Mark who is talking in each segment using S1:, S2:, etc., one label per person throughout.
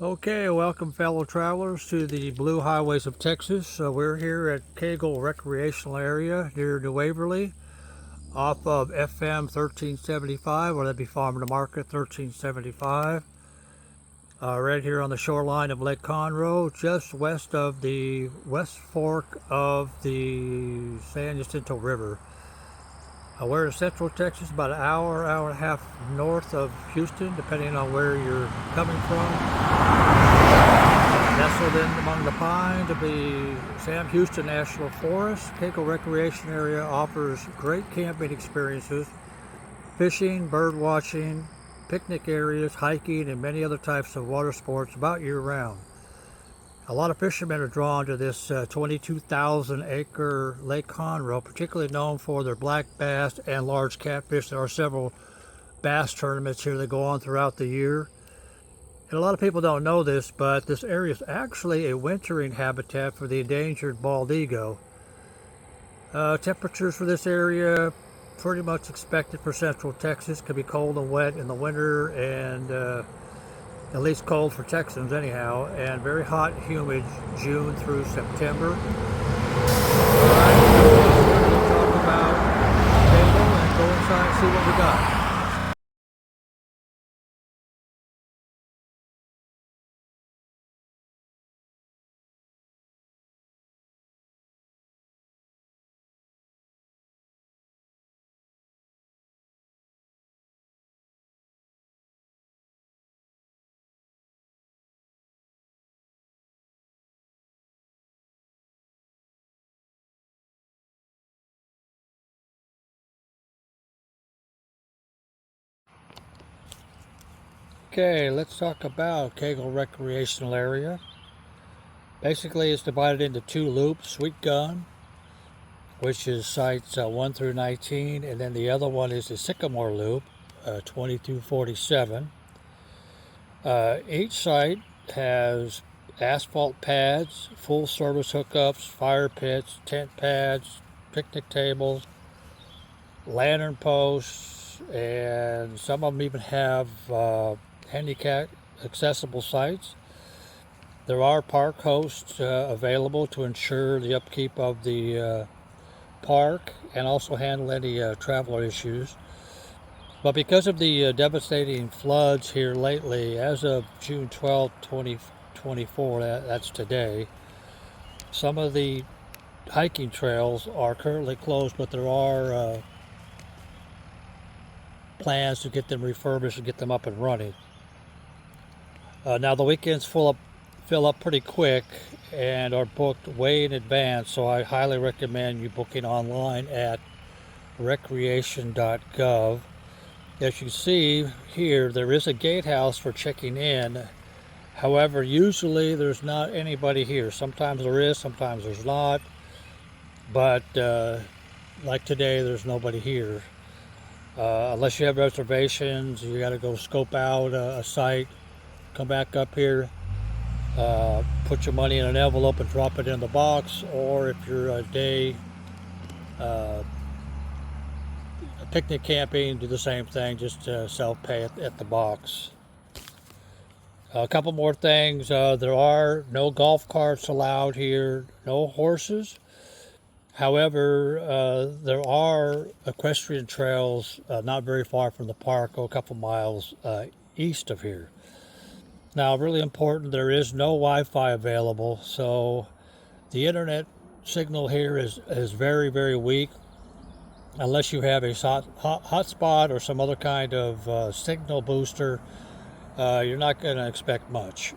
S1: Okay, welcome fellow travelers to the Blue Highways of Texas. We're here at Cagle Recreational Area near New Waverly off of FM 1375, or that'd be Farm to Market 1375. Right here on the shoreline of Lake Conroe, just west of the West Fork of the San Jacinto River. We're in Central Texas, about an hour and a half north of Houston, depending on where you're coming from. Nestled in among the pines of the Sam Houston National Forest, Cagle Recreation Area offers great camping experiences, fishing, bird watching, picnic areas, hiking, and many other types of water sports about year-round. A lot of fishermen are drawn to this 22,000-acre Lake Conroe, particularly known for their black bass and large catfish. There are several bass tournaments here that go on throughout the year. And a lot of people don't know this, but this area is actually a wintering habitat for the endangered bald eagle. Temperatures for this area pretty much expected for Central Texas. Could be cold and wet in the winter, and at least cold for Texans anyhow, and very hot, humid June through September. Alright, so we're going to talk about Cagle and go inside and see what we got. Okay, let's talk about Cagle Recreational Area. Basically, it's divided into two loops: Sweet Gun, which is sites 1 through 19, and then the other one is the Sycamore Loop, 20 through 47. Each site has asphalt pads, full service hookups, fire pits, tent pads, picnic tables, lantern posts, and some of them even have handicap accessible sites. There are park hosts available to ensure the upkeep of the park and also handle any traveler issues. But because of the devastating floods here lately, as of June 12, 2024, that's today, some of the hiking trails are currently closed, but there are plans to get them refurbished and get them up and running. Now the weekends fill up pretty quick and are booked way in advance, so I highly recommend you booking online at recreation.gov. As you see here, there is a gatehouse for checking in. However, usually there's not anybody here. Sometimes there is, sometimes there's not. But like today, there's nobody here. Unless you have reservations, you got to go scope out a site, come back up here, put your money in an envelope and drop it in the box. Or if you're a day uh, picnic camping, do the same thing, just self-pay at the box. A couple more things. There are no golf carts allowed here, no horses. However, there are equestrian trails not very far from the park, a couple miles east of here. Now, really important, there is no Wi-Fi available, so the internet signal here is very, very weak. Unless you have a hotspot or some other kind of signal booster, you're not going to expect much.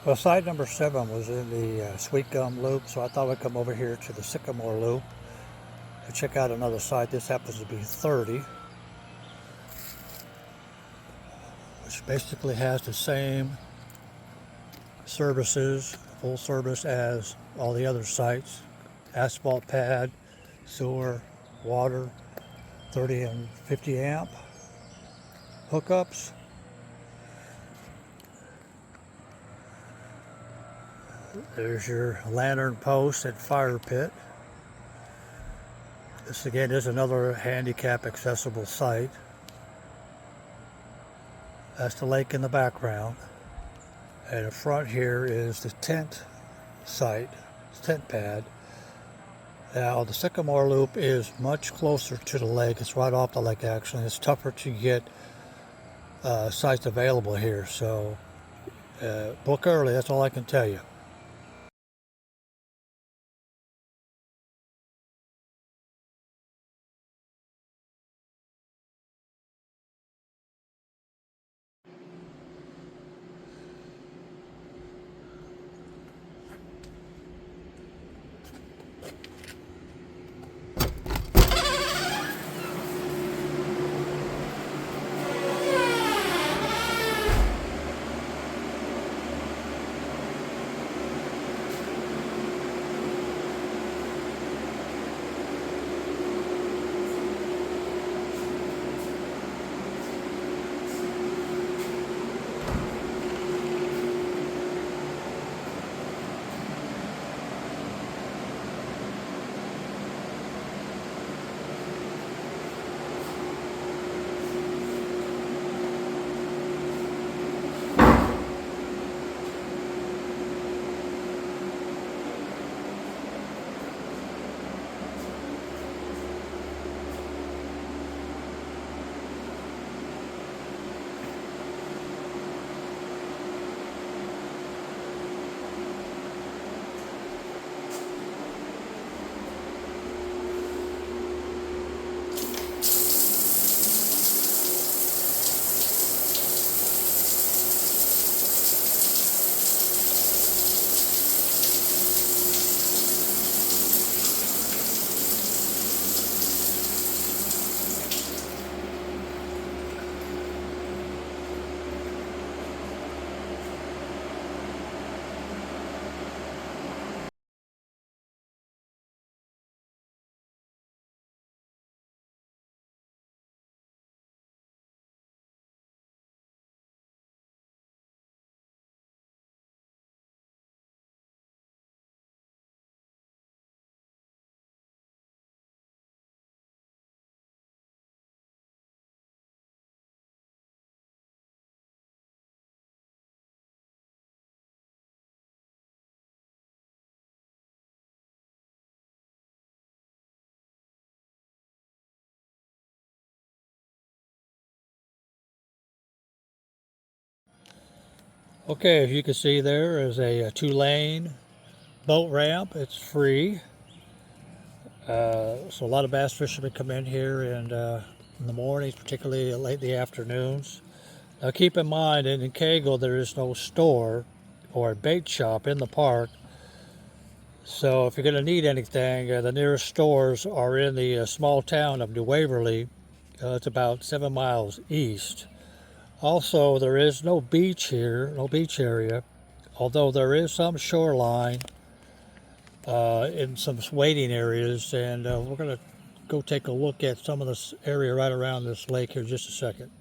S1: Well, site number 7 was in the Sweet Gum Loop, so I thought I'd come over here to the Sycamore Loop and check out another site. This happens to be 30, which basically has the same services, full service as all the other sites. Asphalt pad, sewer, water, 30 and 50 amp hookups. There's your lantern post and fire pit. This again is another handicap accessible site. That's the lake in the background. And in front here is the tent site, tent pad. Now the Sycamore Loop is much closer to the lake. It's right off the lake actually. It's tougher to get sites available here. So book early, that's all I can tell you. Okay, as you can see there is a 2-lane boat ramp. It's free. So a lot of bass fishermen come in here and in the mornings, particularly late in the afternoons. Now keep in mind, in Kagel there is no store or a bait shop in the park. So if you're going to need anything, the nearest stores are in the small town of New Waverly. It's about 7 miles east. Also, there is no beach here, no beach area, although there is some shoreline in some waiting areas, and we're going to go take a look at some of this area right around this lake here in just a second.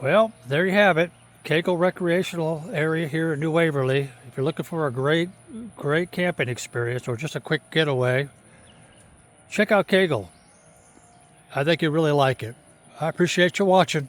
S1: Well, there you have it. Cagle Recreational Area here in New Waverly. If you're looking for a great camping experience or just a quick getaway, check out Cagle. I think you'll really like it. I appreciate you watching.